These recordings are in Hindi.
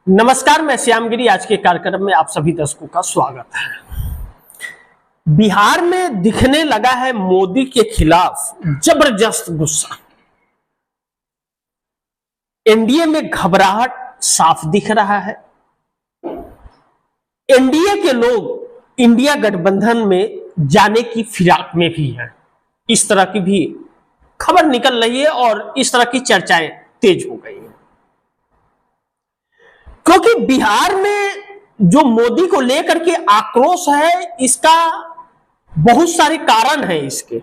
नमस्कार, मैं श्यामगिरी। आज के कार्यक्रम में आप सभी दर्शकों का स्वागत है। बिहार में दिखने लगा है मोदी के खिलाफ जबरदस्त गुस्सा। एनडीए में घबराहट साफ दिख रहा है। एनडीए के लोग इंडिया गठबंधन में जाने की फिराक में भी हैं। इस तरह की भी खबर निकल रही है और इस तरह की चर्चाएं तेज हो गई हैं, क्योंकि बिहार में जो मोदी को लेकर के आक्रोश है, इसका बहुत सारे कारण हैं। इसके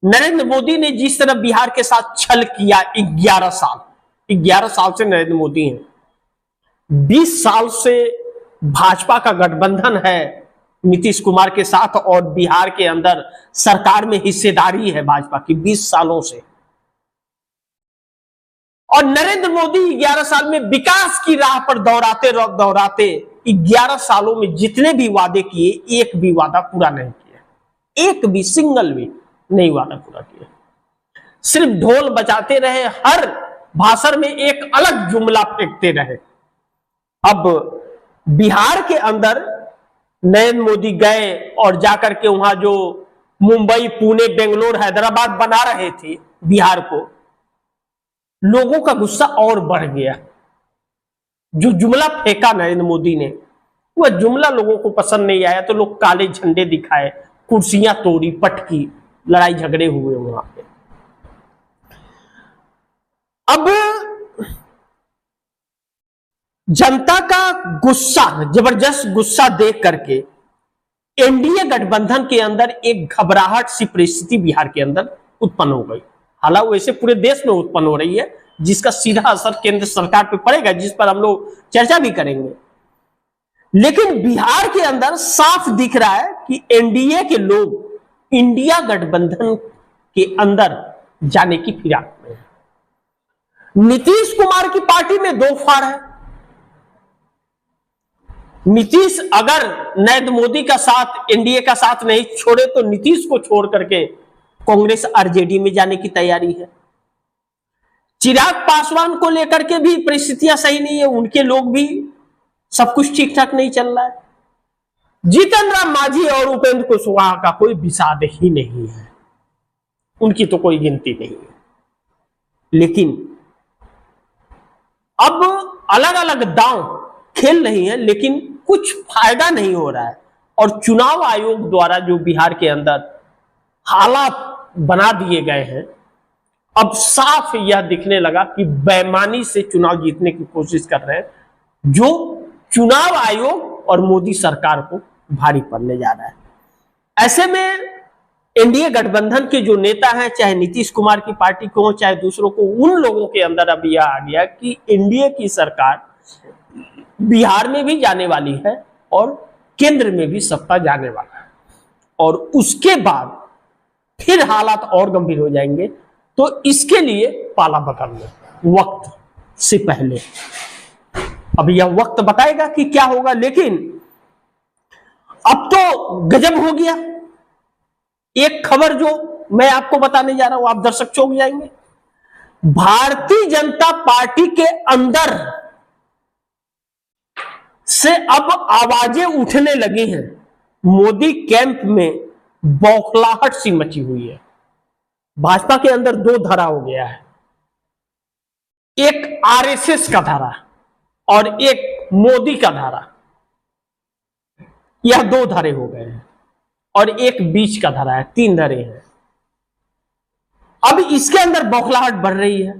नरेंद्र मोदी ने जिस तरह बिहार के साथ छल किया 11 साल से नरेंद्र मोदी हैं। 20 साल से भाजपा का गठबंधन है नीतीश कुमार के साथ और बिहार के अंदर सरकार में हिस्सेदारी है भाजपा की 20 सालों से। और नरेंद्र मोदी 11 साल में विकास की राह पर दौड़ाते 11 सालों में जितने भी वादे किए, एक भी वादा पूरा नहीं किया। एक भी सिंगल भी नहीं वादा पूरा किया। सिर्फ ढोल बजाते रहे, हर भाषण में एक अलग जुमला फेंकते रहे। अब बिहार के अंदर नरेंद्र मोदी गए और जाकर के वहां जो मुंबई, पुणे, बेंगलोर, हैदराबाद बना रहे थे बिहार को, लोगों का गुस्सा और बढ़ गया। जो जुमला फेंका नरेंद्र मोदी ने, वह जुमला लोगों को पसंद नहीं आया, तो लोग काले झंडे दिखाए, कुर्सियां तोड़ी, पटकी, लड़ाई झगड़े हुए वहां पे। अब जनता का गुस्सा, जबरदस्त गुस्सा देख करके एनडीए गठबंधन के अंदर एक घबराहट सी परिस्थिति बिहार के अंदर उत्पन्न हो गई। हालांकि वैसे पूरे देश में उत्पन्न हो रही है, जिसका सीधा असर केंद्र सरकार पे पड़ेगा, जिस पर हम लोग चर्चा भी करेंगे। लेकिन बिहार के अंदर साफ दिख रहा है कि एनडीए के लोग इंडिया गठबंधन के अंदर जाने की फिराक में है। नीतीश कुमार की पार्टी में दो फाड़ है। नीतीश अगर नरेंद्र मोदी का साथ, एनडीए का साथ नहीं छोड़े, तो नीतीश को छोड़ करके कांग्रेस आरजेडी में जाने की तैयारी है। चिराग पासवान को लेकर के भी परिस्थितियां सही नहीं है, उनके लोग भी सब कुछ ठीक ठाक नहीं चल रहा है। जीतन राम मांझी और उपेंद्र कुशवाहा का कोई विषाद ही नहीं है, उनकी तो कोई गिनती नहीं है। लेकिन अब अलग अलग दांव खेल रही है, लेकिन कुछ फायदा नहीं हो रहा है। और चुनाव आयोग द्वारा जो बिहार के अंदर हालात बना दिए गए हैं, अब साफ यह दिखने लगा कि बेईमानी से चुनाव जीतने की कोशिश कर रहे हैं, जो चुनाव आयोग और मोदी सरकार को भारी पड़ने जा रहा है। ऐसे में एनडीए गठबंधन के जो नेता हैं, चाहे नीतीश कुमार की पार्टी को हो, चाहे दूसरों को, उन लोगों के अंदर अब यह आ गया कि एनडीए की सरकार बिहार में भी जाने वाली है और केंद्र में भी सत्ता जाने वाला है, और उसके बाद फिर हालात और गंभीर हो जाएंगे। तो इसके लिए पाला बदल लो वक्त से पहले। अब यह वक्त बताएगा कि क्या होगा, लेकिन अब तो गजब हो गया। एक खबर जो मैं आपको बताने जा रहा हूं, आप दर्शक चौंक जाएंगे। भारतीय जनता पार्टी के अंदर से अब आवाजें उठने लगी हैं। मोदी कैंप में बौखलाहट सी मची हुई है। भाजपा के अंदर दो धारा हो गया है, एक आरएसएस का धारा और एक मोदी का धारा। यह दो धारे हो गए हैं और एक बीच का धारा है, तीन धारे हैं। अब इसके अंदर बौखलाहट बढ़ रही है,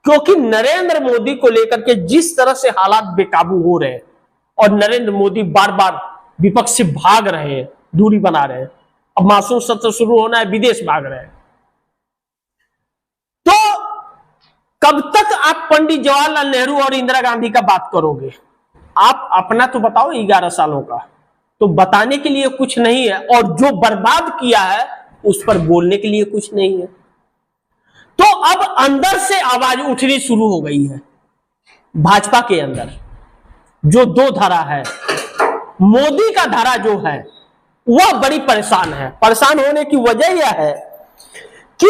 क्योंकि नरेंद्र मोदी को लेकर के जिस तरह से हालात बेकाबू हो रहे हैं और नरेंद्र मोदी बार बार विपक्ष से भाग रहे हैं, दूरी बना रहे हैं। अब मानसून सत्र शुरू होना है, विदेश भाग रहे हैं। तो कब तक आप पंडित जवाहरलाल नेहरू और इंदिरा गांधी का बात करोगे? आप अपना तो बताओ 11 सालों का, तो बताने के लिए कुछ नहीं है, और जो बर्बाद किया है उस पर बोलने के लिए कुछ नहीं है। तो अब अंदर से आवाज उठनी शुरू हो गई है भाजपा के अंदर। जो दो धारा है, मोदी का धारा जो है, वह बड़ी परेशान है। परेशान होने की वजह यह है कि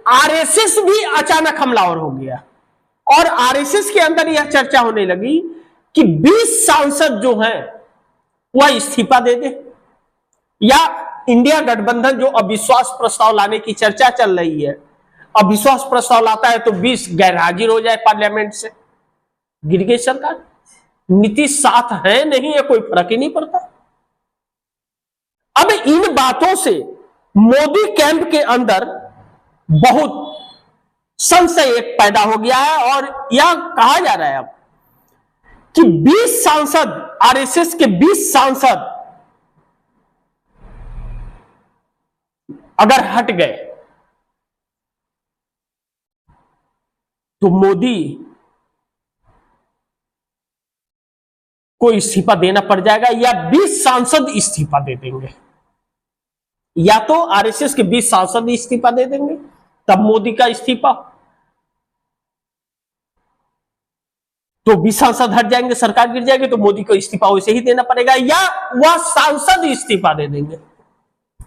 आरएसएस भी अचानक हमलावर हो गया, और आरएसएस के अंदर यह चर्चा होने लगी कि 20 सांसद जो हैं वह इस्तीफा दे दे, या इंडिया गठबंधन जो अविश्वास प्रस्ताव लाने की चर्चा चल रही है, अविश्वास प्रस्ताव लाता है तो 20 गैर हाजिर हो जाए पार्लियामेंट से, गिर गई सरकार। नीतीश साथ है नहीं है कोई फर्क ही नहीं पड़ता। अब इन बातों से मोदी कैंप के अंदर बहुत संशय एक पैदा हो गया है, और यह कहा जा रहा है अब कि 20 सांसद, आरएसएस के 20 सांसद अगर हट गए तो मोदी को इस्तीफा देना पड़ जाएगा, या 20 सांसद इस्तीफा दे देंगे, या तो आरएसएस के 20 सांसद इस्तीफा दे देंगे तब मोदी का इस्तीफा, तो 20 सांसद हट जाएंगे, सरकार गिर जाएगी, तो मोदी को इस्तीफा वैसे ही देना पड़ेगा, या वह सांसद इस्तीफा दे देंगे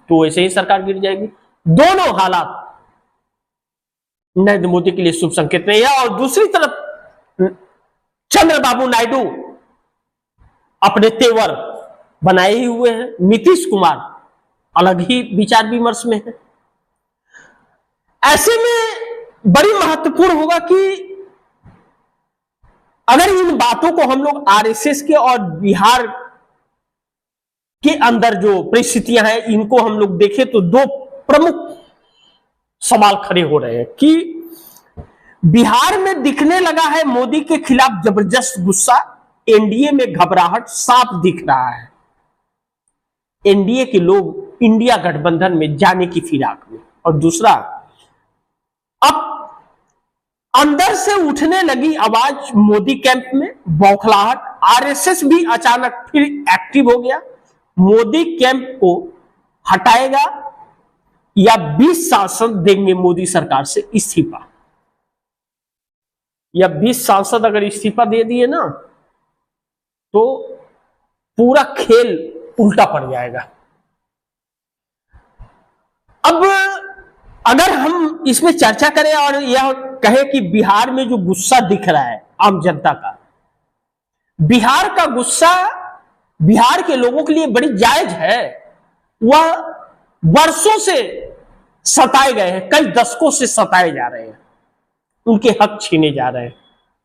तो वैसे ही सरकार गिर जाएगी। दोनों हालात नरेंद्र मोदी के लिए शुभ संकेत नहीं है। और दूसरी तरफ चंद्रबाबू नायडू अपने तेवर बनाए ही हुए हैं, नीतीश कुमार अलग ही विचार विमर्श में है। ऐसे में बड़ी महत्वपूर्ण होगा कि अगर इन बातों को हम लोग आरएसएस के और बिहार के अंदर जो परिस्थितियां हैं इनको हम लोग देखें तो दो प्रमुख सवाल खड़े हो रहे हैं कि बिहार में दिखने लगा है मोदी के खिलाफ जबरदस्त गुस्सा, एनडीए में घबराहट साफ दिख रहा है, एनडीए के लोग इंडिया गठबंधन में जाने की फिराक में। और दूसरा, अब अंदर से उठने लगी आवाज मोदी कैंप में बौखलाहट, आरएसएस भी अचानक फिर एक्टिव हो गया, मोदी कैंप को हटाएगा या 20 सांसद देंगे मोदी सरकार से इस्तीफा, या 20 सांसद अगर इस्तीफा दे दिए ना तो पूरा खेल उल्टा पड़ जाएगा। अब अगर हम इसमें चर्चा करें और यह कहें कि बिहार में जो गुस्सा दिख रहा है आम जनता का, बिहार का गुस्सा बिहार के लोगों के लिए बड़ी जायज है। वह वर्षों से सताए गए हैं, कई दशकों से सताए जा रहे हैं, उनके हक छीने जा रहे हैं,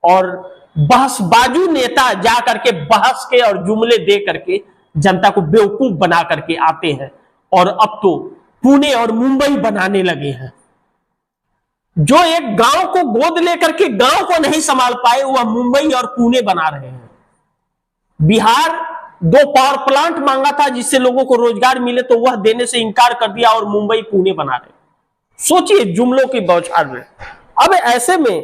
और बहसबाजू नेता जा करके बहस के और जुमले दे करके जनता को बेवकूफ बना करके आते हैं, और अब तो पुणे और मुंबई बनाने लगे हैं। जो एक गांव को गोद लेकर के गांव को नहीं संभाल पाए वह मुंबई और पुणे बना रहे हैं। बिहार 2 पावर प्लांट मांगा था जिससे लोगों को रोजगार मिले, तो वह देने से इंकार कर दिया और मुंबई पुणे बना रहे। सोचिए जुमलों की बौछार में। अब ऐसे में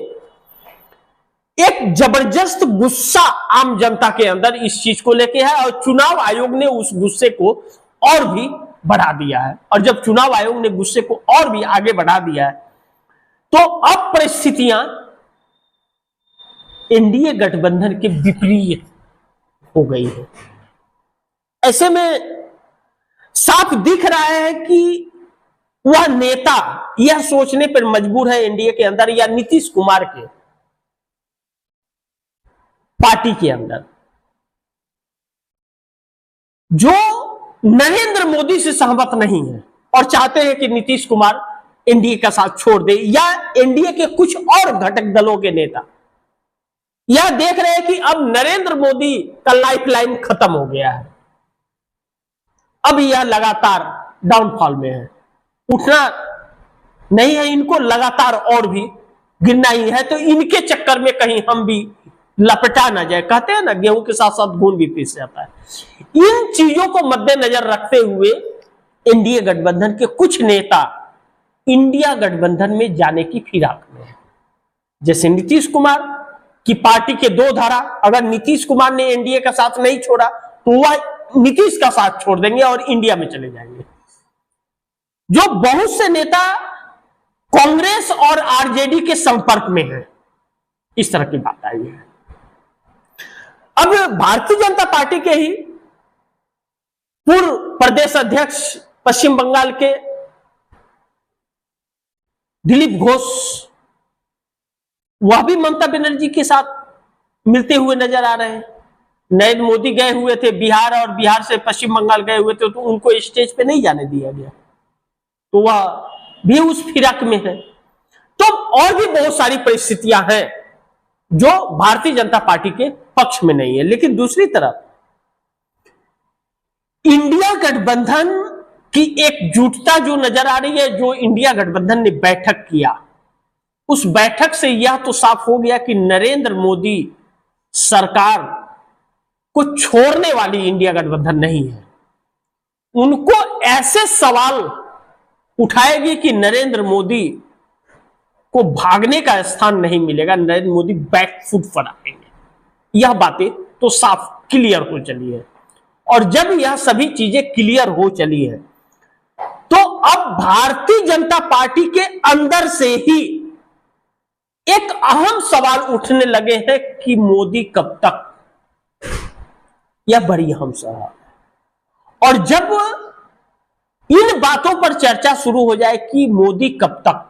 एक जबरदस्त गुस्सा आम जनता के अंदर इस चीज को लेके है, और चुनाव आयोग ने उस गुस्से को और भी बढ़ा दिया है। और जब चुनाव आयोग ने गुस्से को और भी आगे बढ़ा दिया है तो अब परिस्थितियां एनडीए गठबंधन के विपरीत हो गई है। ऐसे में साफ दिख रहा है कि वह नेता यह सोचने पर मजबूर है एनडीए के अंदर या नीतीश कुमार के पार्टी के अंदर, जो नरेंद्र मोदी से सहमत नहीं है और चाहते हैं कि नीतीश कुमार एनडीए का साथ छोड़ दे, या एनडीए के कुछ और घटक दलों के नेता यह देख रहे हैं कि अब नरेंद्र मोदी का लाइफलाइन खत्म हो गया है, अब यह लगातार डाउनफॉल में है, उठना नहीं है इनको, लगातार और भी गिरना ही है, तो इनके चक्कर में कहीं हम भी लपटा ना जाए। कहते हैं ना गेहूं के साथ साथ घून भी पीस जाता है। इन चीजों को मद्देनजर रखते हुए एनडीए गठबंधन के कुछ नेता इंडिया गठबंधन में जाने की फिराक में है। जैसे नीतीश कुमार की पार्टी के 2 धारा, अगर नीतीश कुमार ने एनडीए का साथ नहीं छोड़ा तो वह नीतीश का साथ छोड़ देंगे और इंडिया में चले जाएंगे। जो बहुत से नेता कांग्रेस और आरजेडी के संपर्क में हैं, इस तरह की बात आई है। अब भारतीय जनता पार्टी के ही पूर्व प्रदेश अध्यक्ष पश्चिम बंगाल के दिलीप घोष, वह भी ममता बनर्जी के साथ मिलते हुए नजर आ रहे हैं। नरेंद्र मोदी गए हुए थे बिहार और बिहार से पश्चिम बंगाल गए हुए थे, तो उनको स्टेज पे नहीं जाने दिया गया, तो वह भी उस फिराक में है। तो और भी बहुत सारी परिस्थितियां हैं जो भारतीय जनता पार्टी के पक्ष में नहीं है। लेकिन दूसरी तरफ इंडिया गठबंधन की एकजुटता जो नजर आ रही है, जो इंडिया गठबंधन ने बैठक किया, उस बैठक से यह तो साफ हो गया कि नरेंद्र मोदी सरकार को छोड़ने वाली इंडिया गठबंधन नहीं है। उनको ऐसे सवाल उठाएगी कि नरेंद्र मोदी को भागने का स्थान नहीं मिलेगा, नरेंद्र मोदी बैकफुट पर आएंगे। यह बातें तो साफ क्लियर हो चली है। और जब यह सभी चीजें क्लियर हो चली है, तो अब भारतीय जनता पार्टी के अंदर से ही एक अहम सवाल उठने लगे हैं कि मोदी कब तक। यह बड़ी अहम सवाल। और जब इन बातों पर चर्चा शुरू हो जाए कि मोदी कब तक,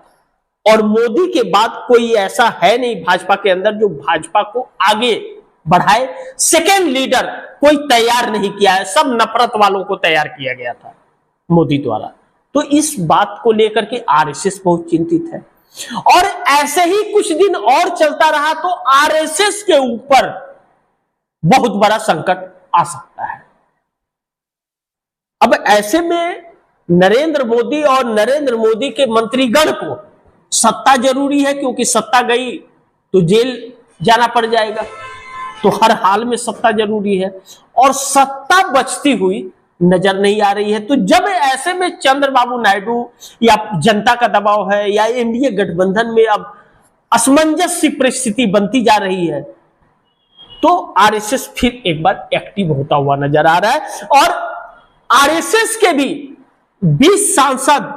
और मोदी के बाद कोई ऐसा है नहीं भाजपा के अंदर जो भाजपा को आगे बढ़ाए, सेकेंड लीडर कोई तैयार नहीं किया है, सब नफरत वालों को तैयार किया गया था मोदी द्वारा। तो इस बात को लेकर के आरएसएस बहुत चिंतित है। और ऐसे ही कुछ दिन और चलता रहा तो आरएसएस के ऊपर बहुत बड़ा संकट आ सकता है। अब ऐसे में नरेंद्र मोदी और नरेंद्र मोदी के मंत्रीगण को सत्ता जरूरी है, क्योंकि सत्ता गई तो जेल जाना पड़ जाएगा, तो हर हाल में सत्ता जरूरी है। और सत्ता बचती हुई नजर नहीं आ रही है। तो जब ऐसे में चंद्रबाबू नायडू या जनता का दबाव है या एनडीए गठबंधन में अब असमंजस सी परिस्थिति बनती जा रही है, तो आरएसएस फिर एक बार एक्टिव होता हुआ नजर आ रहा है। और आरएसएस के भी 20 सांसद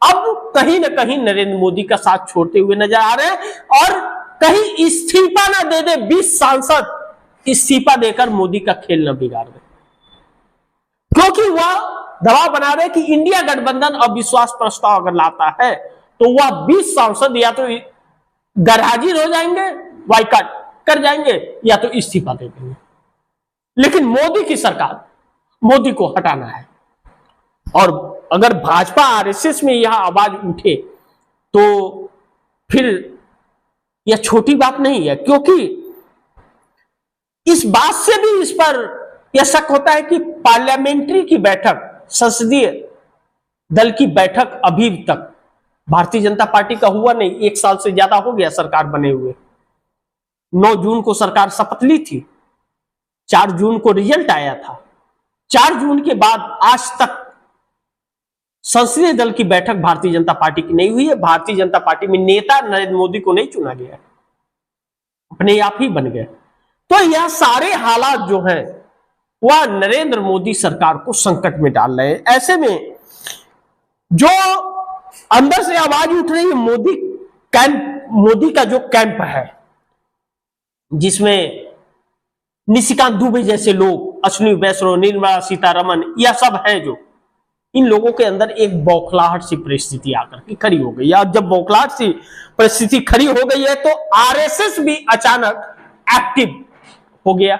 अब कहीं ना कहीं नरेंद्र मोदी का साथ छोड़ते हुए नजर आ रहे हैं। और कहीं इस्तीफा ना दे दे 20 सांसद, इस्तीफा देकर मोदी का खेल न बिगाड़ दे, क्योंकि वह दबाव बना रहे कि इंडिया गठबंधन अविश्वास प्रस्ताव अगर लाता है तो वह 20 सांसद या तो गैरहाजिर हो जाएंगे, बाइकआउट कर जाएंगे, या तो इस्तीफा दे देंगे। लेकिन मोदी की सरकार, मोदी को हटाना है। और अगर भाजपा आरएसएस में यह आवाज उठे तो फिर यह छोटी बात नहीं है, क्योंकि इस बात से भी इस पर यह शक होता है कि पार्लियामेंट्री की बैठक, संसदीय दल की बैठक अभी तक भारतीय जनता पार्टी का हुआ नहीं। 1 साल से ज्यादा हो गया सरकार बने हुए। 9 जून को सरकार शपथ ली थी, 4 जून को रिजल्ट आया था। 4 जून के बाद आज तक संसदीय दल की बैठक भारतीय जनता पार्टी की नहीं हुई है। भारतीय जनता पार्टी में नेता नरेंद्र मोदी को नहीं चुना गया, अपने आप ही बन गए। तो यह सारे हालात जो हैं वह नरेंद्र मोदी सरकार को संकट में डाल रहे हैं। ऐसे में जो अंदर से आवाज उठ रही है मोदी कैंप, मोदी का जो कैंप है जिसमें निशिकांत दुबे जैसे लोग, अश्विनी वैष्णव, निर्मला सीतारमण, यह सब है, जो इन लोगों के अंदर एक बौखलाहट सी परिस्थिति आकर के खड़ी हो गई। और जब बौखलाहट सी परिस्थिति खड़ी हो गई है तो आरएसएस भी अचानक एक्टिव हो गया।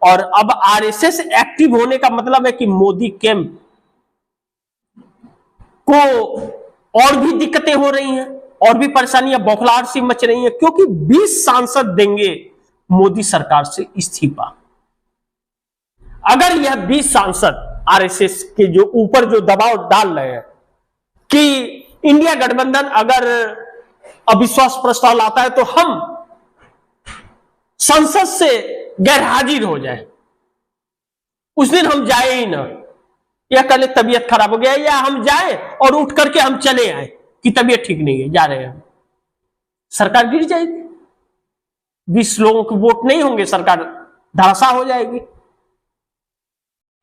और अब आरएसएस एक्टिव होने का मतलब है कि मोदी कैंप को और भी दिक्कतें हो रही हैं, और भी परेशानियां, बौखलाहट सी मच रही हैं, क्योंकि 20 सांसद देंगे मोदी सरकार से इस्तीफा। अगर यह 20 सांसद आरएसएस के जो ऊपर जो दबाव डाल रहे हैं कि इंडिया गठबंधन अगर अविश्वास प्रस्ताव लाता है तो हम संसद से गैरहाजिर हो जाए, उस दिन हम जाए ही ना, या कल तबीयत खराब हो गया, या हम जाए और उठ करके हम चले आए कि तबीयत ठीक नहीं है, जा रहे हैं हम, सरकार गिर जाएगी। 20 लोगों के वोट नहीं होंगे, सरकार धराशायी हो जाएगी।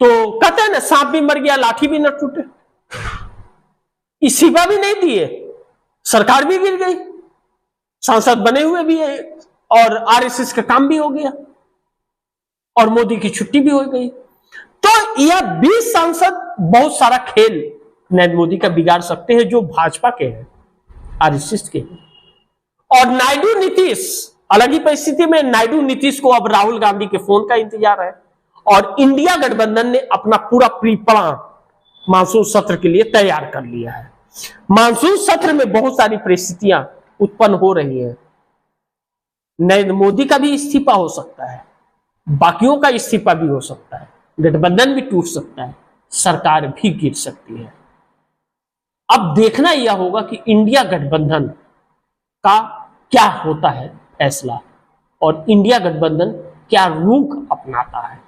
तो कहते हैं ना, सांप भी मर गया लाठी भी न टूटे। इस्तीफा भी नहीं दिए, सरकार भी गिर गई, सांसद बने हुए भी है, और आरएसएस का काम भी हो गया, और मोदी की छुट्टी भी हो गई। तो यह 20 सांसद बहुत सारा खेल नरेंद्र मोदी का बिगाड़ सकते हैं, जो भाजपा के हैं, आरएसएस के हैं। और नायडू नीतीश अलग ही परिस्थिति में नायडू नीतीश को अब राहुल गांधी के फोन का इंतजार है और इंडिया गठबंधन ने अपना पूरा प्री प्लान मानसून सत्र के लिए तैयार कर लिया है। मानसून सत्र में बहुत सारी परिस्थितियां उत्पन्न हो रही हैं। नरेंद्र मोदी का भी इस्तीफा हो सकता है, बाकियों का इस्तीफा भी हो सकता है, गठबंधन भी टूट सकता है, सरकार भी गिर सकती है। अब देखना यह होगा कि इंडिया गठबंधन का क्या होता है फैसला और इंडिया गठबंधन क्या रुख अपनाता है।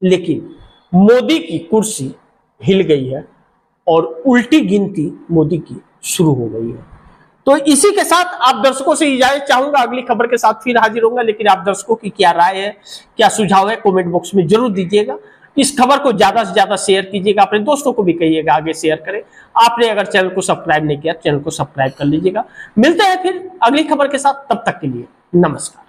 लेकिन मोदी की कुर्सी हिल गई है और उल्टी गिनती मोदी की शुरू हो गई है। तो इसी के साथ आप दर्शकों से इजाजत चाहूंगा, अगली खबर के साथ फिर हाजिर होऊंगा। लेकिन आप दर्शकों की क्या राय है, क्या सुझाव है, कमेंट बॉक्स में जरूर दीजिएगा। इस खबर को ज्यादा से ज्यादा शेयर कीजिएगा, अपने दोस्तों को भी कहिएगा आगे शेयर करें। आपने अगर चैनल को सब्सक्राइब नहीं किया, चैनल को सब्सक्राइब कर लीजिएगा। मिलते हैं फिर अगली खबर के साथ, तब तक के लिए नमस्कार।